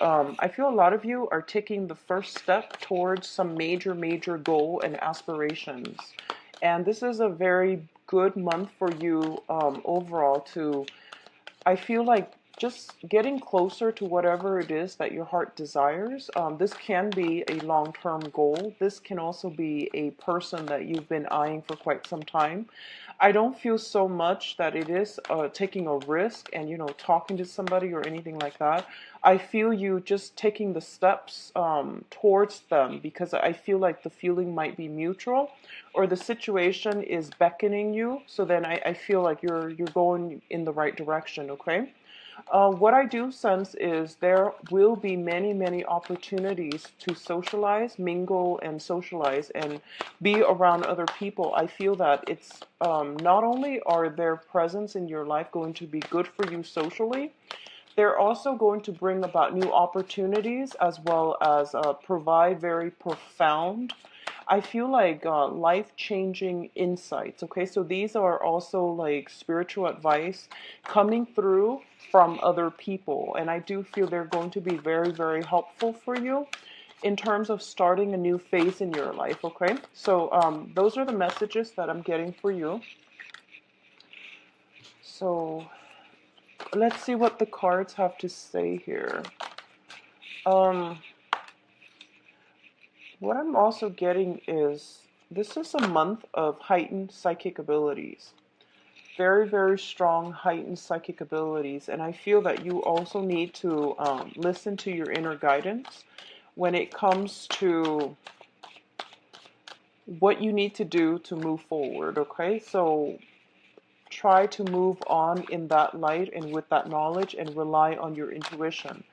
I feel a lot of you are taking the first step towards some major goal and aspirations. And this is a very good month for you overall to, I feel like, just getting closer to whatever it is that your heart desires. This can be a long-term goal. This can also be a person that you've been eyeing for quite some time. I don't feel so much that it is taking a risk and, talking to somebody or anything like that. I feel you just taking the steps towards them because I feel like the feeling might be mutual or the situation is beckoning you. So then I feel like you're going in the right direction, okay? What I do sense is there will be many opportunities to socialize, mingle, and socialize and be around other people. I feel that it's not only are their presence in your life going to be good for you socially, they're also going to bring about new opportunities as well as provide very profound, I feel like life-changing insights. Okay, so these are also like spiritual advice coming through from other people, and I do feel they're going to be very helpful for you in terms of starting a new phase in your life. Okay, so those are the messages that I'm getting for you. So let's see what the cards have to say here. Um, what I'm also getting is this is a month of heightened psychic abilities. Very strong heightened psychic abilities. And I feel that you also need to listen to your inner guidance when it comes to what you need to do to move forward. Okay, so try to move on in that light and with that knowledge and rely on your intuition.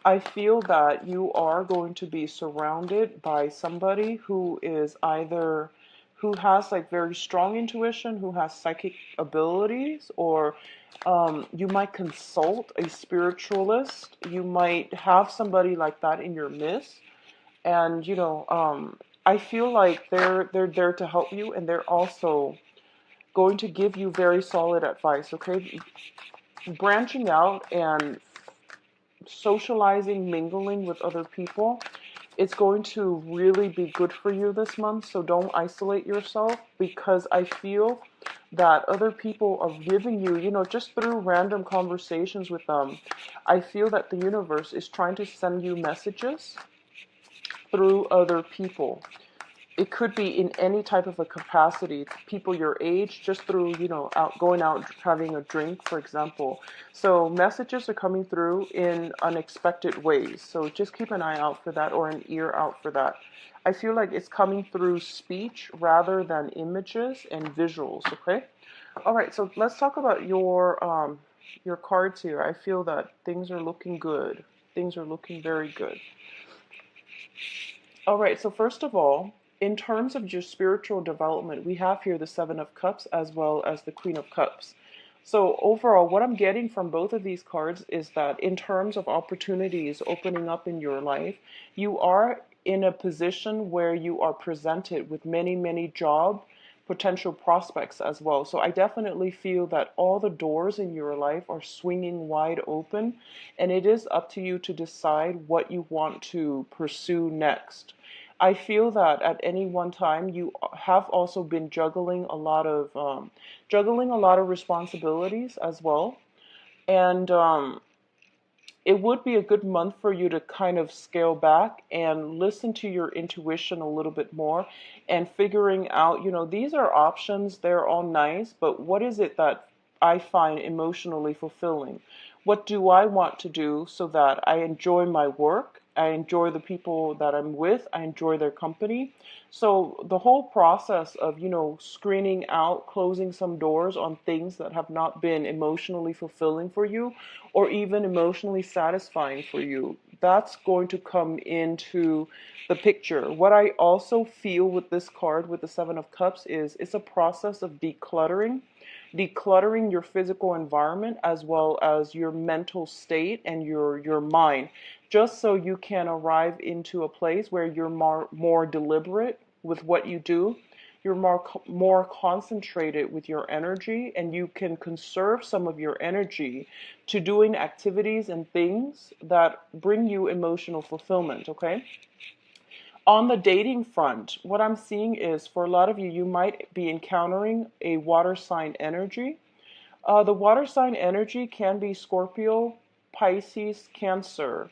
I feel that you are going to be surrounded by somebody who is either who has like very strong intuition, who has psychic abilities, or you might consult a spiritualist. You might have somebody like that in your midst, and I feel like they're there to help you, and they're also going to give you very solid advice. Okay, branching out and socializing, mingling with other people, it's going to really be good for you this month. So don't isolate yourself because I feel that other people are giving you, just through random conversations with them, I feel that the universe is trying to send you messages through other people. It could be in any type of a capacity, people your age, just through, going out having a drink, for example. So messages are coming through in unexpected ways. So just keep an eye out for that or an ear out for that. I feel like it's coming through speech rather than images and visuals, okay? All right, so let's talk about your cards here. I feel that things are looking good. Things are looking very good. All right, so first of all, in terms of your spiritual development, we have here the Seven of Cups as well as the Queen of Cups. So overall, what I'm getting from both of these cards is that in terms of opportunities opening up in your life, you are in a position where you are presented with many job potential prospects as well. So I definitely feel that all the doors in your life are swinging wide open, and it is up to you to decide what you want to pursue next. I feel that at any one time you have also been juggling a lot of responsibilities as well, and it would be a good month for you to kind of scale back and listen to your intuition a little bit more and figuring out, these are options, they're all nice, but what is it that I find emotionally fulfilling? What do I want to do so that I enjoy my work? I enjoy the people that I'm with. I enjoy their company. So the whole process of, screening out, closing some doors on things that have not been emotionally fulfilling for you or even emotionally satisfying for you, that's going to come into the picture. What I also feel with this card, with the Seven of Cups, is it's a process of decluttering your physical environment as well as your mental state and your mind, just so you can arrive into a place where you're more deliberate with what you do. you're more concentrated with your energy, and you can conserve some of your energy to doing activities and things that bring you emotional fulfillment, okay? On the dating front, what I'm seeing is for a lot of you, you might be encountering a water sign energy. The water sign energy can be Scorpio, Pisces, Cancer.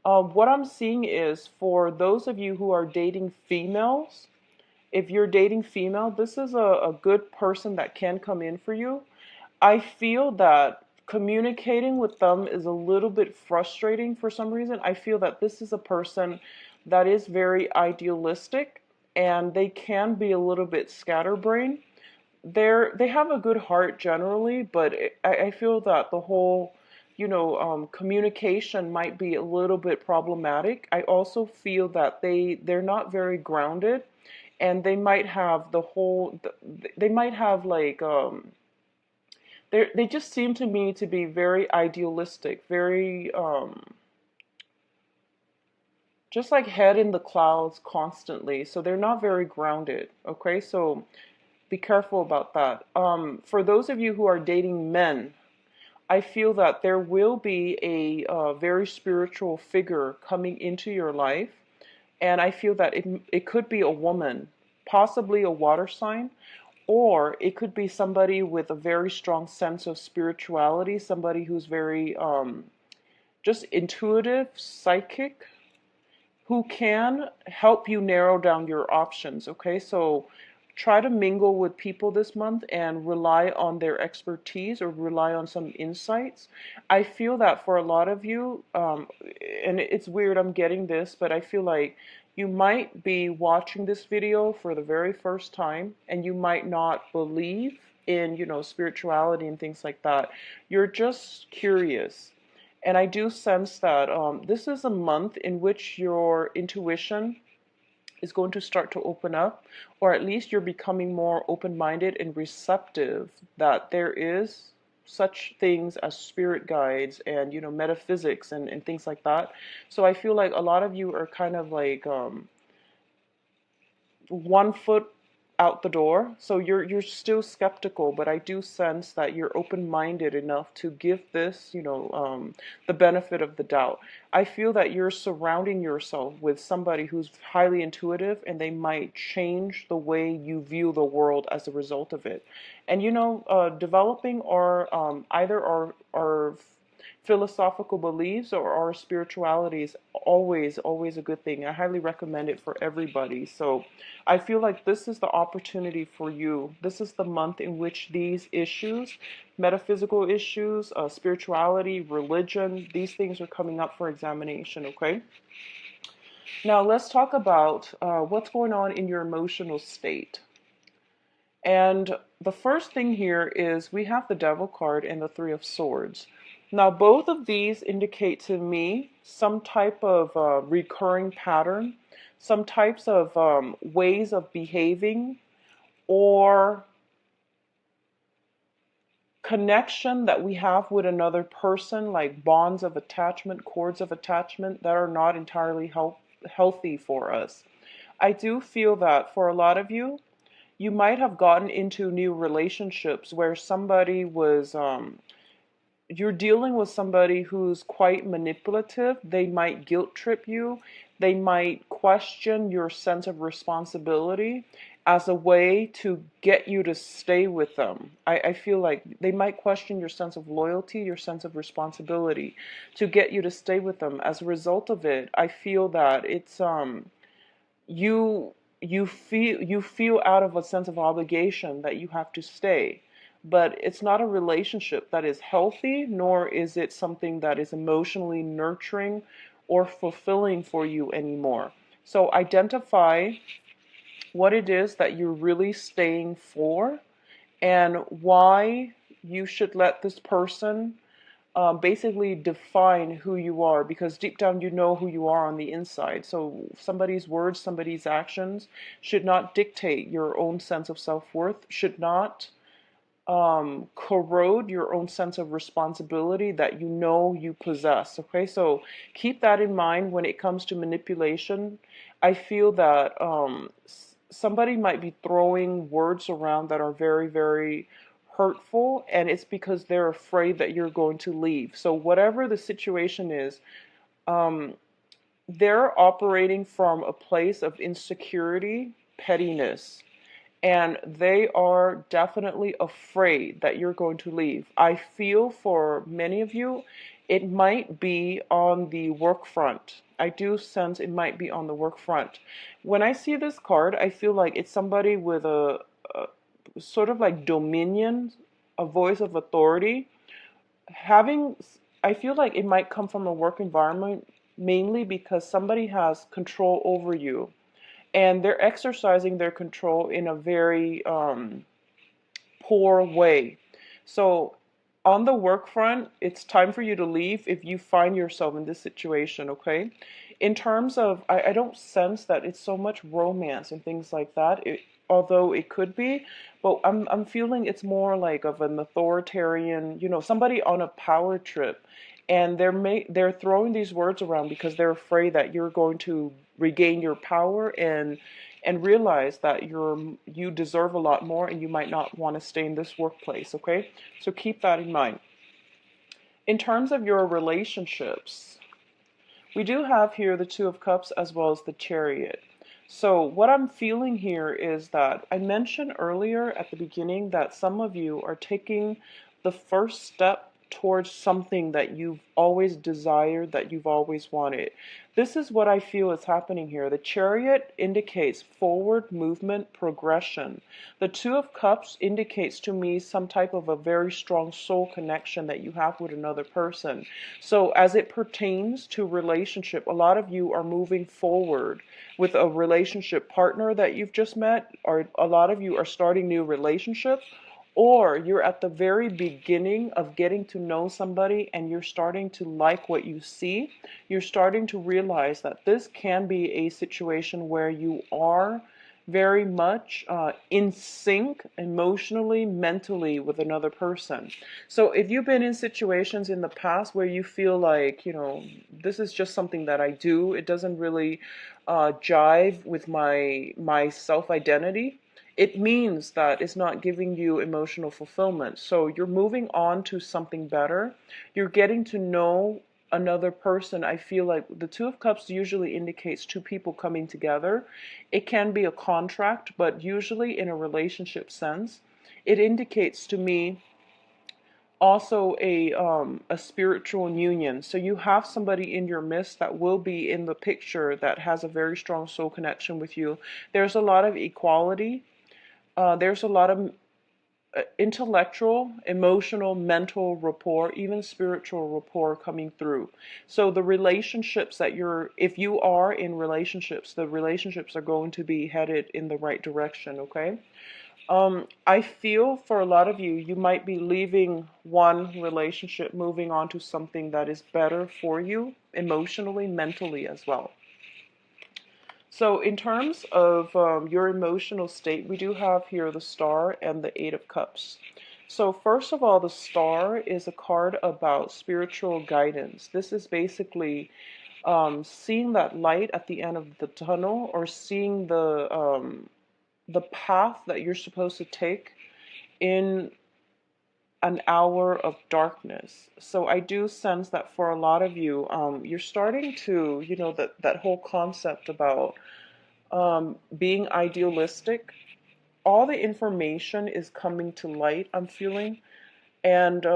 What I'm seeing is for those of you who are dating females, if you're dating female, this is a good person that can come in for you. I feel that communicating with them is a little bit frustrating for some reason. I feel that this is a person that is very idealistic, and they can be a little bit scatterbrained. They have a good heart generally, but I feel that the whole, communication might be a little bit problematic. I also feel that they're not very grounded, and they might have they might have like they just seem to me to be very idealistic, very just like head in the clouds constantly. So they're not very grounded. Okay, so be careful about that. For those of you who are dating men, I feel that there will be a very spiritual figure coming into your life, and I feel that it could be a woman, possibly a water sign, or it could be somebody with a very strong sense of spirituality, somebody who's very just intuitive, psychic, who can help you narrow down your options. Okay, so try to mingle with people this month and rely on their expertise or rely on some insights. I feel that for a lot of you, and it's weird I'm getting this, but I feel like you might be watching this video for the very first time, and you might not believe in, spirituality and things like that. You're just curious. And I do sense that this is a month in which your intuition is going to start to open up, or at least you're becoming more open-minded and receptive that there is such things as spirit guides and metaphysics and things like that. So I feel like a lot of you are kind of like 1 foot out the door. So you're still skeptical, but I do sense that you're open-minded enough to give this, the benefit of the doubt. I feel that you're surrounding yourself with somebody who's highly intuitive, and they might change the way you view the world as a result of it. And developing either our philosophical beliefs or our spirituality is always a good thing. I highly recommend it for everybody. So I feel like this is the opportunity for you. This is the month in which these issues, metaphysical issues, spirituality, religion, these things are coming up for examination. Okay, now let's talk about what's going on in your emotional state. And the first thing here is we have the Devil card and the Three of Swords. Now, both of these indicate to me some type of recurring pattern, some types of ways of behaving or connection that we have with another person, like bonds of attachment, cords of attachment that are not entirely healthy for us. I do feel that for a lot of you, you might have gotten into new relationships where somebody was you're dealing with somebody who's quite manipulative. They might guilt trip you. They might question your sense of responsibility as a way to get you to stay with them. I feel like they might question your sense of loyalty, your sense of responsibility to get you to stay with them. As a result of it, I feel that it's you feel out of a sense of obligation that you have to stay. But it's not a relationship that is healthy, nor is it something that is emotionally nurturing or fulfilling for you anymore. So identify what it is that you're really staying for and why you should let this person basically define who you are, because deep down you know who you are on the inside. So somebody's words, somebody's actions should not dictate your own sense of self-worth, should not corrode your own sense of responsibility that you possess. Okay, so keep that in mind when it comes to manipulation. I feel that somebody might be throwing words around that are very, very hurtful, and it's because they're afraid that you're going to leave. So whatever the situation is, um, they're operating from a place of insecurity, pettiness, and they are definitely afraid that you're going to leave. I feel for many of you, it might be on the work front. I do sense it might be on the work front. When I see this card, I feel like it's somebody with a sort of like dominion, a voice of authority. Having, I feel like it might come from a work environment mainly because somebody has control over you and they're exercising their control in a very poor way. So on the work front, it's time for you to leave if you find yourself in this situation, okay? In terms of, I don't sense that it's so much romance and things like that, although it could be, but I'm feeling it's more like of an authoritarian, somebody on a power trip, and they're throwing these words around because they're afraid that you're going to regain your power and realize that you deserve a lot more and you might not want to stay in this workplace, okay? So keep that in mind. In terms of your relationships, we do have here the Two of Cups as well as the Chariot. So what I'm feeling here is that I mentioned earlier at the beginning that some of you are taking the first step towards something that you've always desired, that you've always wanted. This is what I feel is happening here. The Chariot indicates forward movement, progression. The Two of Cups indicates to me some type of a very strong soul connection that you have with another person. So as it pertains to relationship, a lot of you are moving forward with a relationship partner that you've just met, or a lot of you are starting new relationships, or you're at the very beginning of getting to know somebody and you're starting to like what you see. You're starting to realize that this can be a situation where you are very much in sync emotionally, mentally with another person. So if you've been in situations in the past where you feel like, this is just something that I do, it doesn't really jive with my self-identity, it means that it's not giving you emotional fulfillment. So you're moving on to something better. You're getting to know another person. I feel like the Two of Cups usually indicates two people coming together. It can be a contract, but usually in a relationship sense, it indicates to me also a spiritual union. So you have somebody in your midst that will be in the picture that has a very strong soul connection with you. There's a lot of equality. There's a lot of intellectual, emotional, mental rapport, even spiritual rapport coming through. So the relationships that if you are in relationships, the relationships are going to be headed in the right direction, okay? I feel for a lot of you, you might be leaving one relationship, moving on to something that is better for you emotionally, mentally as well. So in terms of your emotional state, we do have here the Star and the Eight of Cups. So first of all, the Star is a card about spiritual guidance. This is basically seeing that light at the end of the tunnel, or seeing the path that you're supposed to take in an hour of darkness. So I do sense that for a lot of you, you're starting to, that whole concept about being idealistic. All the information is coming to light, I'm feeling. And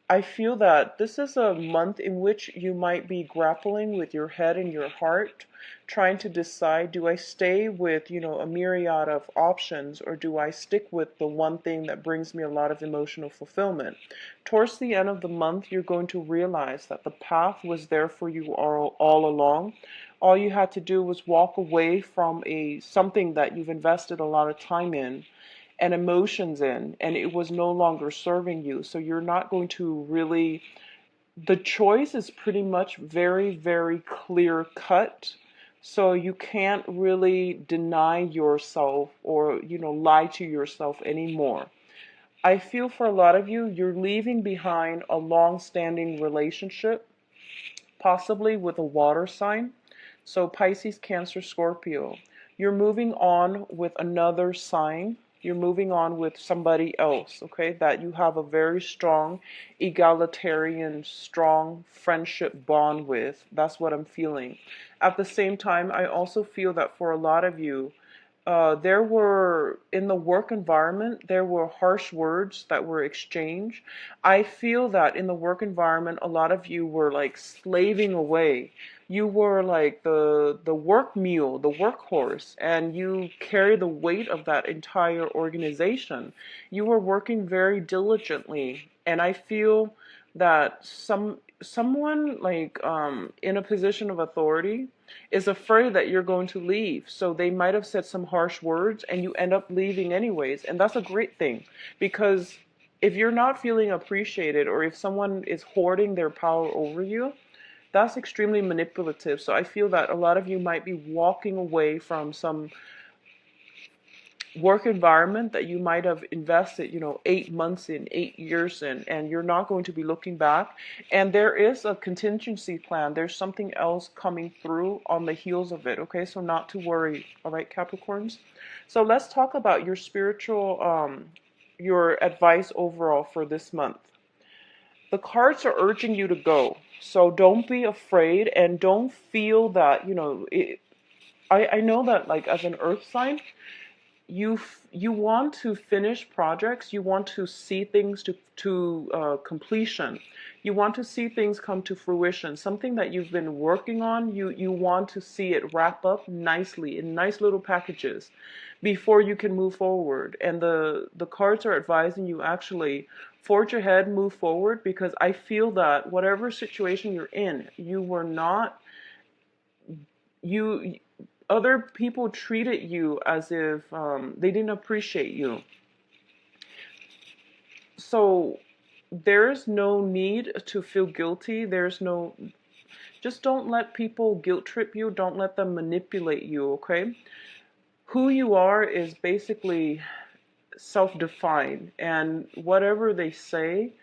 I feel that this is a month in which you might be grappling with your head and your heart, trying to decide, do I stay with, a myriad of options, or do I stick with the one thing that brings me a lot of emotional fulfillment? Towards the end of the month, you're going to realize that the path was there for you all along. All you had to do was walk away from something that you've invested a lot of time in and emotions in, and it was no longer serving you. So you're not going to really, the choice is pretty much very, very clear cut. So you can't really deny yourself or, lie to yourself anymore. I feel for a lot of you, you're leaving behind a long-standing relationship, possibly with a water sign. So Pisces, Cancer, Scorpio. You're moving on with another sign. You're moving on with somebody else, okay, that you have a very strong, egalitarian, strong friendship bond with. That's what I'm feeling. At the same time, I also feel that for a lot of you, there were, in the work environment, there were harsh words that were exchanged. I feel that in the work environment, a lot of you were like slaving away. You were like the work mule, the workhorse, and you carry the weight of that entire organization. You were working very diligently, and I feel that someone like in a position of authority is afraid that you're going to leave. So they might have said some harsh words and you end up leaving anyways. And that's a great thing, because if you're not feeling appreciated, or if someone is hoarding their power over you, that's extremely manipulative. So I feel that a lot of you might be walking away from some work environment that you might have invested, 8 months in, 8 years in, and you're not going to be looking back. And there is a contingency plan. There's something else coming through on the heels of it. Okay, so not to worry. All right, Capricorns. So let's talk about your spiritual, your advice overall for this month. The cards are urging you to go. So don't be afraid, and don't feel that, I know that, like, as an earth sign, you want to finish projects. You want to see things to completion. You want to see things come to fruition. Something that you've been working on, you want to see it wrap up nicely in nice little packages before you can move forward. And the cards are advising you, actually forge ahead, move forward, because I feel that whatever situation you're in, you were not you other people treated you as if they didn't appreciate you. So there's no need to feel guilty. Just don't let people guilt trip you. Don't let them manipulate you, okay? Who you are is basically self-defined, and whatever they say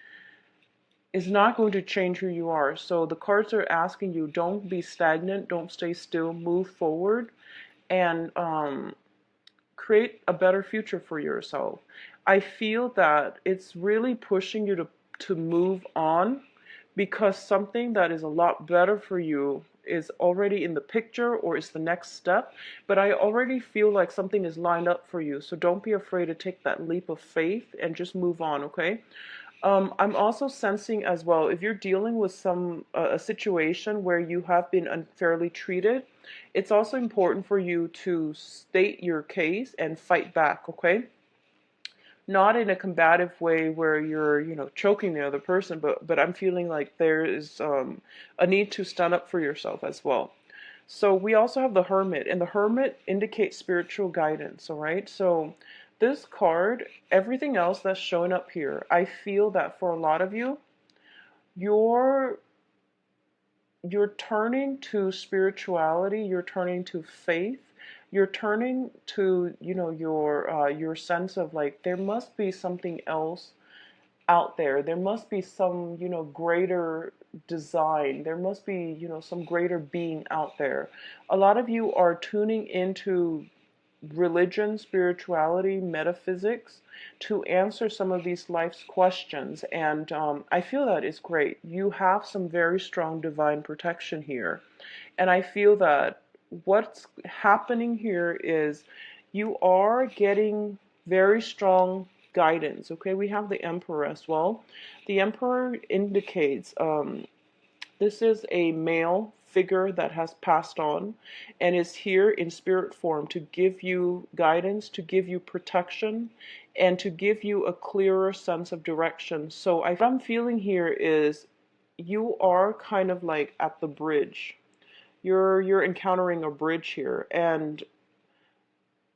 is not going to change who you are. So the cards are asking you, don't be stagnant, don't stay still, move forward, and create a better future for yourself. I feel that it's really pushing you to move on, because something that is a lot better for you is already in the picture, or is the next step. But I already feel like something is lined up for you. So don't be afraid to take that leap of faith and just move on, okay? I'm also sensing as well, if you're dealing with a situation where you have been unfairly treated, it's also important for you to state your case and fight back, okay? Not in a combative way where you're, choking the other person, but I'm feeling like there is a need to stand up for yourself as well. So we also have the Hermit, and the Hermit indicates spiritual guidance, all right? So this card, everything else that's showing up here, I feel that for a lot of you, you're turning to spirituality, you're turning to faith, you're turning to, your sense of, like, there must be something else out there. There must be some, greater design. There must be, some greater being out there. A lot of you are tuning into religion, spirituality, metaphysics to answer some of these life's questions. And I feel that is great. You have some very strong divine protection here. And I feel that what's happening here is you are getting very strong guidance. Okay, we have the Emperor as well. The Emperor indicates this is a male figure that has passed on and is here in spirit form to give you guidance, to give you protection, and to give you a clearer sense of direction. So what I'm feeling here is you are kind of like at the bridge. You're encountering a bridge here, and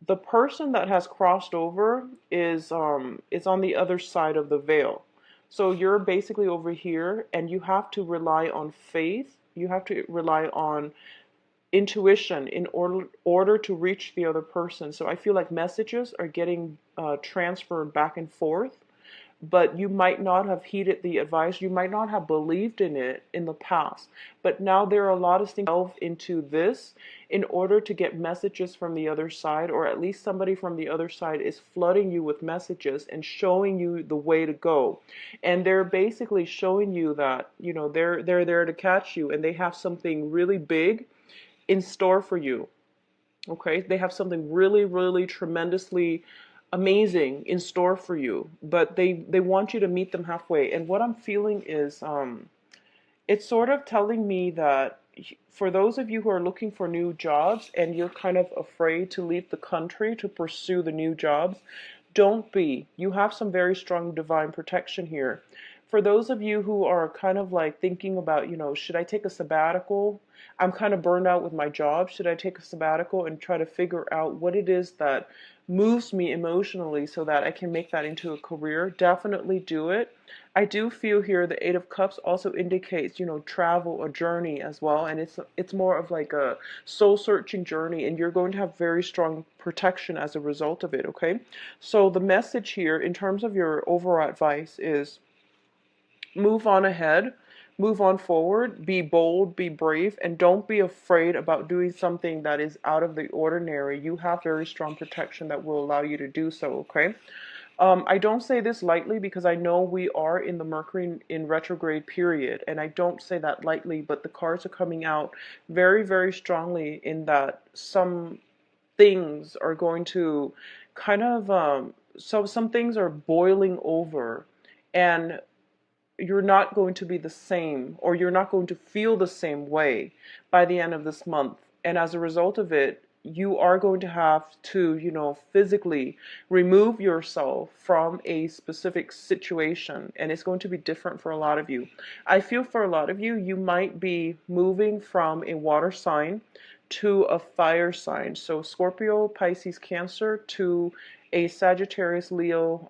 the person that has crossed over is on the other side of the veil. So you're basically over here, and you have to rely on faith. You have to rely on intuition in order to reach the other person. So I feel like messages are getting transferred back and forth, but you might not have heeded the advice. You might not have believed in it in the past. But now there are a lot of things delve into this in order to get messages from the other side, or at least somebody from the other side is flooding you with messages and showing you the way to go. And they're basically showing you that, they're there to catch you, and they have something really big in store for you. Okay, they have something really, really tremendously amazing in store for you, but they want you to meet them halfway. And what I'm feeling is it's sort of telling me that for those of you who are looking for new jobs and you're kind of afraid to leave the country to pursue the new jobs, don't be. You have some very strong divine protection here. For those of you who are kind of like thinking about, should I take a sabbatical? I'm kind of burned out with my job. Should I take a sabbatical and try to figure out what it is that moves me emotionally so that I can make that into a career? Definitely do it. I do feel here the Eight of Cups also indicates, travel, a journey as well, and it's more of like a soul-searching journey, and you're going to have very strong protection as a result of it, okay? So the message here in terms of your overall advice is move on ahead, move on forward, be bold, be brave, and don't be afraid about doing something that is out of the ordinary. You have very strong protection that will allow you to do so, okay? I don't say this lightly because I know we are in the Mercury in retrograde period, and I don't say that lightly, but the cards are coming out very, very strongly in that some things are going to kind of, so some things are boiling over, and you're not going to be the same, or you're not going to feel the same way by the end of this month. And as a result of it, you are going to have to, physically remove yourself from a specific situation. And it's going to be different for a lot of you. I feel for a lot of you, you might be moving from a water sign to a fire sign. So Scorpio, Pisces, Cancer to a Sagittarius, Leo,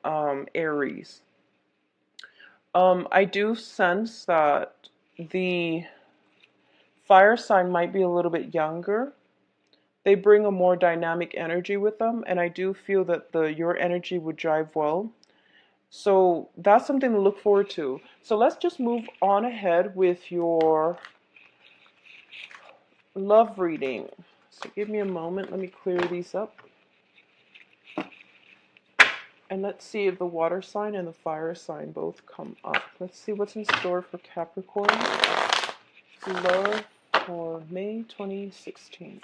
Aries. I do sense that the fire sign might be a little bit younger. They bring a more dynamic energy with them, and I do feel that your energy would drive well. So that's something to look forward to. So let's just move on ahead with your love reading. So give me a moment. Let me clear these up. And let's see if the water sign and the fire sign both come up. Let's see what's in store for Capricorn. Love for May 2016.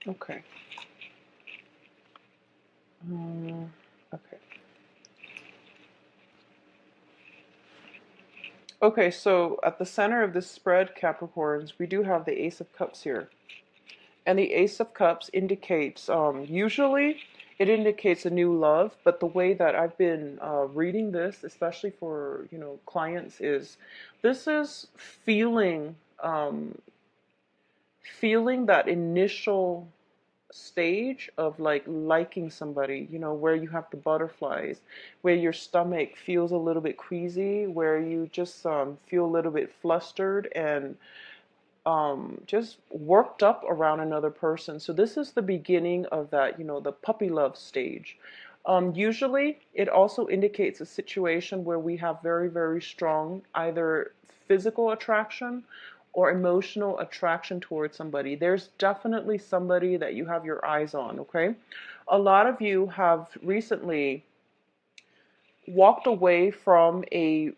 Okay. Okay. Okay, so at the center of this spread, Capricorns, we do have the Ace of Cups here. And the Ace of Cups indicates, usually it indicates a new love, but the way that I've been reading this, especially for, clients, is this is feeling that initial stage of like liking somebody, where you have the butterflies, where your stomach feels a little bit queasy, where you just feel a little bit flustered and just worked up around another person. So this is the beginning of that, the puppy love stage. Usually it also indicates a situation where we have very, very strong either physical attraction or emotional attraction towards somebody. There's definitely somebody that you have your eyes on, okay? A lot of you have recently walked away from a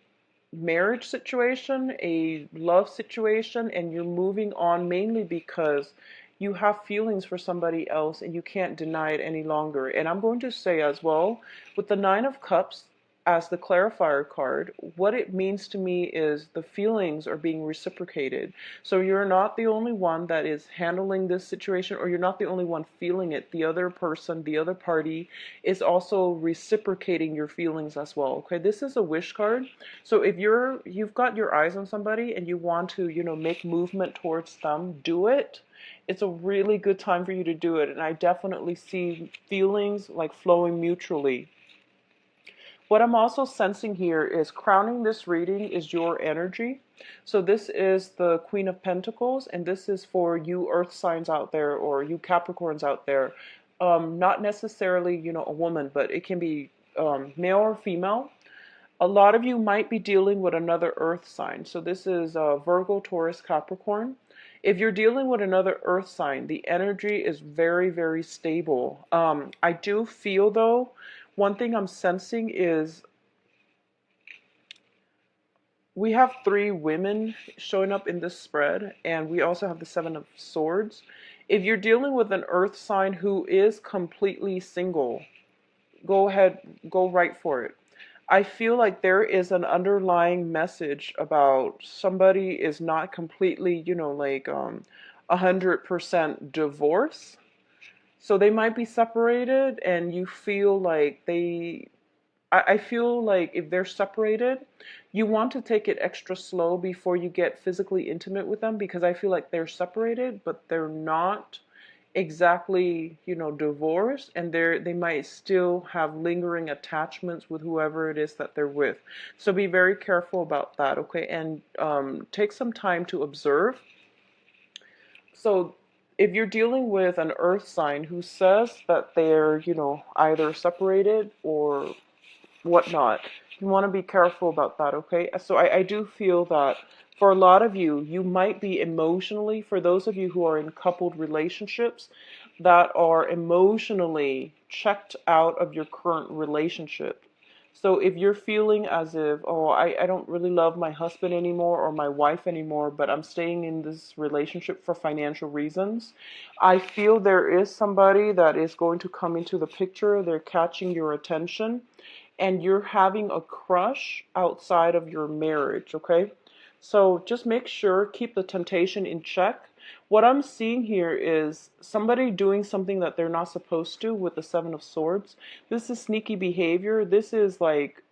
marriage situation, a love situation, and you're moving on mainly because you have feelings for somebody else and you can't deny it any longer. And I'm going to say as well, with the Nine of Cups as the clarifier card, what it means to me is the feelings are being reciprocated. So you're not the only one that is handling this situation, or you're not the only one feeling it. The other person, the other party is also reciprocating your feelings as well. Okay, this is a wish card. So if you've got your eyes on somebody and you want to, make movement towards them, do it. it's a really good time for you to do it. And I definitely see feelings like flowing mutually. What I'm also sensing here is crowning this reading is your energy. So this is the Queen of Pentacles, and this is for you Earth signs out there or you Capricorns out there. Not necessarily, a woman, but it can be male or female. A lot of you might be dealing with another Earth sign. So this is Virgo, Taurus, Capricorn. If you're dealing with another Earth sign, the energy is very, very stable. I do feel, though, one thing I'm sensing is we have 3 women showing up in this spread, and we also have the 7 of Swords. If you're dealing with an Earth sign who is completely single, go ahead, go right for it. I feel like there is an underlying message about somebody is not completely, 100% divorce. So they might be separated and you feel like I feel like if they're separated, you want to take it extra slow before you get physically intimate with them, because I feel like they're separated, but they're not exactly, divorced, and they might still have lingering attachments with whoever it is that they're with. So be very careful about that, okay? And take some time to observe. So if you're dealing with an earth sign who says that they're, either separated or whatnot, you want to be careful about that, okay? So I do feel that for a lot of you, you might be emotionally, for those of you who are in coupled relationships, that are emotionally checked out of your current relationship. So if you're feeling as if, oh, I don't really love my husband anymore or my wife anymore, but I'm staying in this relationship for financial reasons, I feel there is somebody that is going to come into the picture. They're catching your attention and you're having a crush outside of your marriage, okay? So just make sure, keep the temptation in check. What I'm seeing here is somebody doing something that they're not supposed to with the 7 of Swords. This is sneaky behavior. This is like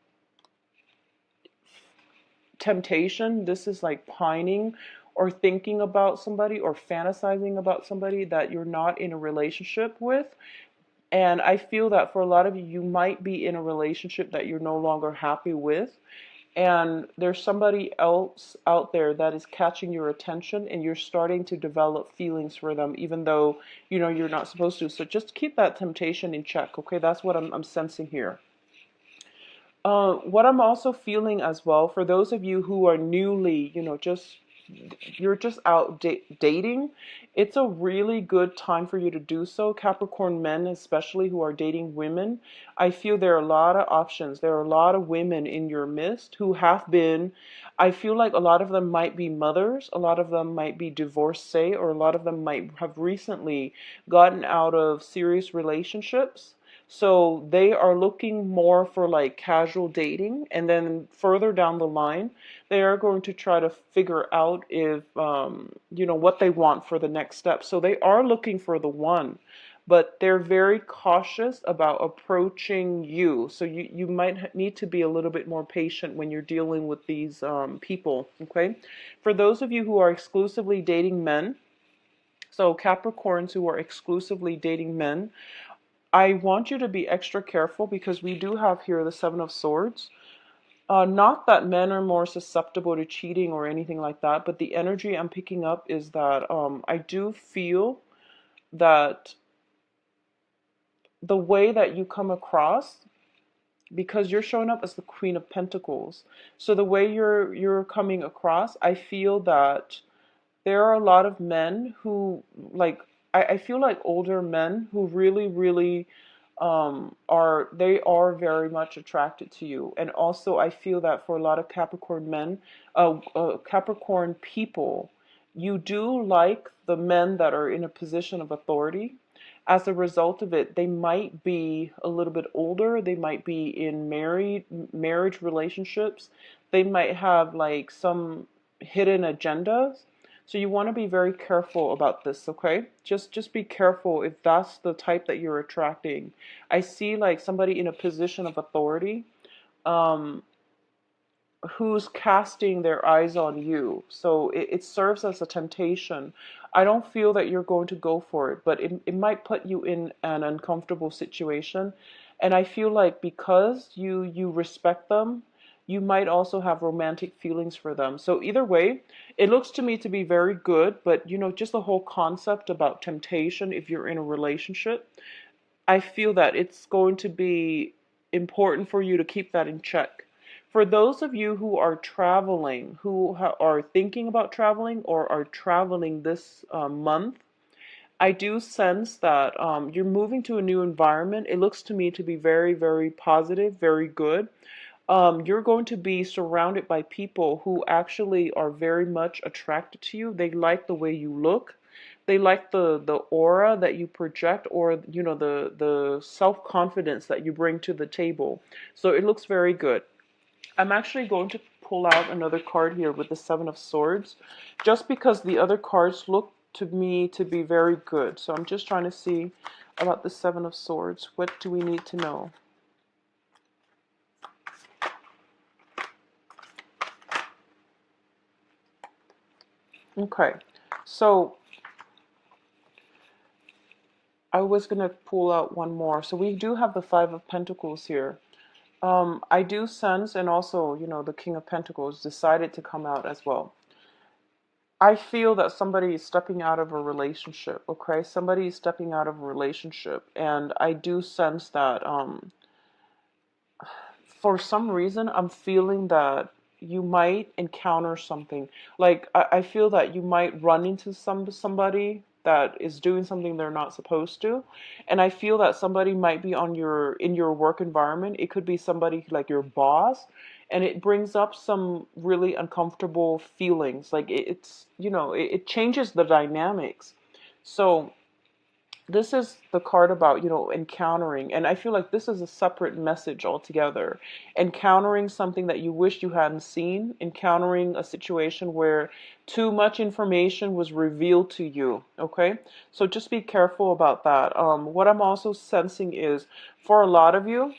temptation. This is like pining or thinking about somebody or fantasizing about somebody that you're not in a relationship with. And I feel that for a lot of you, you might be in a relationship that you're no longer happy with. And there's somebody else out there that is catching your attention and you're starting to develop feelings for them, even though, you're not supposed to. So just keep that temptation in check, okay? That's what I'm sensing here. What I'm also feeling as well, for those of you who are newly, you're just out dating, it's a really good time for you to do so. Capricorn men, especially who are dating women, I feel there are a lot of options. There are a lot of women in your midst who have been, I feel like a lot of them might be mothers, a lot of them might be divorcee, or a lot of them might have recently gotten out of serious relationships. So they are looking more for like casual dating, and then further down the line, they are going to try to figure out if, what they want for the next step. So they are looking for the one, but they're very cautious about approaching you. So you might need to be a little bit more patient when you're dealing with these people, okay? For those of you who are exclusively dating men, so Capricorns who are exclusively dating men, I want you to be extra careful because we do have here the 7 of Swords. Not that men are more susceptible to cheating or anything like that, but the energy I'm picking up is that I do feel that the way that you come across, because you're showing up as the Queen of Pentacles, so the way you're coming across, I feel that there are a lot of men who, like, I feel like older men who really, really they are very much attracted to you. And also I feel that for a lot of Capricorn men, Capricorn people, you do like the men that are in a position of authority. As a result of it, they might be a little bit older, they might be in marriage relationships, they might have like some hidden agendas. So you want to be very careful about this, okay? Just be careful if that's the type that you're attracting. I see like somebody in a position of authority. Um, who's casting their eyes on you. So it serves as a temptation. I don't feel that you're going to go for it, but it might put you in an uncomfortable situation. And I feel like because you respect them, you might also have romantic feelings for them. So either way, it looks to me to be very good, but just the whole concept about temptation if you're in a relationship, I feel that it's going to be important for you to keep that in check. For those of you who are traveling, who are thinking about traveling or are traveling this month, I do sense that you're moving to a new environment. It looks to me to be very, very positive, very good. You're going to be surrounded by people who actually are very much attracted to you. They like the way you look. They like the aura that you project, or the self-confidence that you bring to the table. So it looks very good. I'm actually going to pull out another card here with the Seven of Swords, just because the other cards look to me to be very good. So I'm just trying to see about the Seven of Swords. What do we need to know? Okay, so I was going to pull out one more. So we do have the Five of Pentacles here. I do sense, and also, the King of Pentacles decided to come out as well. I feel that somebody is stepping out of a relationship, okay? Somebody is stepping out of a relationship. And I do sense that for some reason, I'm feeling that you might encounter something. Like, I feel that you might run into somebody that is doing something they're not supposed to. And I feel that somebody might be in your work environment. It could be somebody like your boss, and it brings up some really uncomfortable feelings. Like it changes the dynamics. So this is the card about, encountering. And I feel like this is a separate message altogether. Encountering something that you wish you hadn't seen, encountering a situation where too much information was revealed to you. Okay? So just be careful about that. What I'm also sensing is for a lot of you,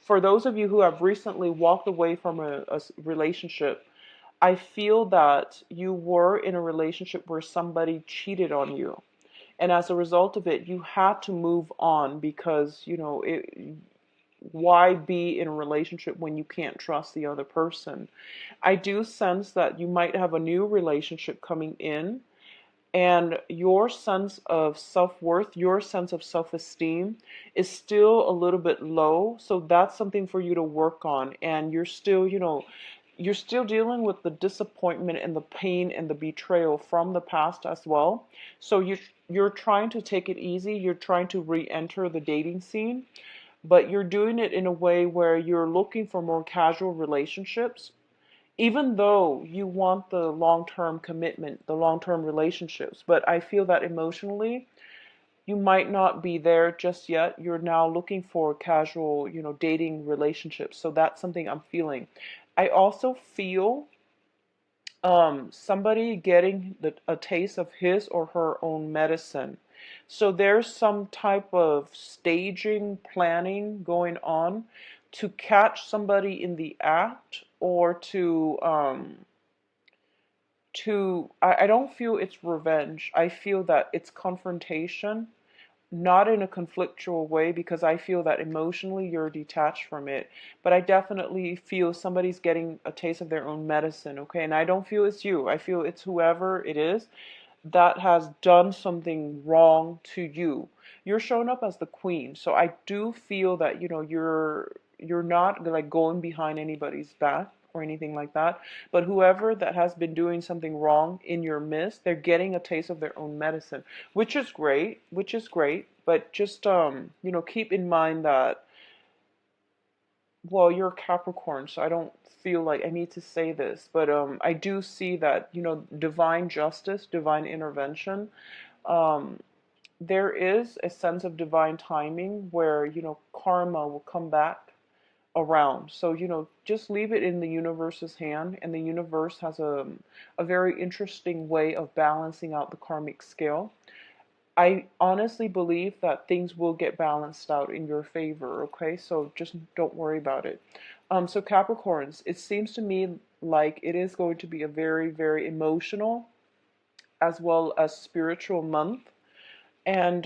for those of you who have recently walked away from a relationship, I feel that you were in a relationship where somebody cheated on you. And as a result of it, you had to move on because, why be in a relationship when you can't trust the other person? I do sense that you might have a new relationship coming in, and your sense of self-worth, your sense of self-esteem is still a little bit low. So that's something for you to work on. And you're still dealing with the disappointment and the pain and the betrayal from the past as well. So you're trying to take it easy. You're trying to re-enter the dating scene, but you're doing it in a way where you're looking for more casual relationships, even though you want the long-term commitment, the long-term relationships. But I feel that emotionally, you might not be there just yet. You're now looking for casual, dating relationships. So that's something I'm feeling. I also feel somebody getting a taste of his or her own medicine. So there's some type of staging, planning going on to catch somebody in the act, or I don't feel it's revenge. I feel that it's confrontation, not in a conflictual way, because I feel that emotionally you're detached from it. But I definitely feel somebody's getting a taste of their own medicine, okay? And I don't feel it's you. I feel it's whoever it is that has done something wrong to you. You're showing up as the queen. So I do feel that, you're not like going behind anybody's back or anything like that. But whoever that has been doing something wrong in your midst, they're getting a taste of their own medicine, which is great. But just keep in mind that, well, you're a Capricorn, so I don't feel like I need to say this, but I do see that, divine justice, divine intervention. Um, there is a sense of divine timing where, karma will come back around. So, just leave it in the universe's hand, and the universe has a very interesting way of balancing out the karmic scale. I honestly believe that things will get balanced out in your favor, okay? So just don't worry about it. So Capricorns, it seems to me like it is going to be a very, very emotional as well as spiritual month. And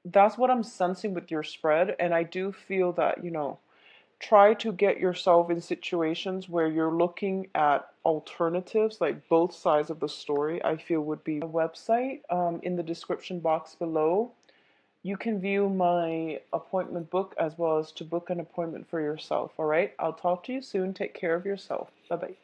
that's what I'm sensing with your spread. And I do feel that, try to get yourself in situations where you're looking at alternatives, like both sides of the story. I feel would be a website in the description box below. You can view my appointment book as well as to book an appointment for yourself. All right. I'll talk to you soon. Take care of yourself. Bye bye.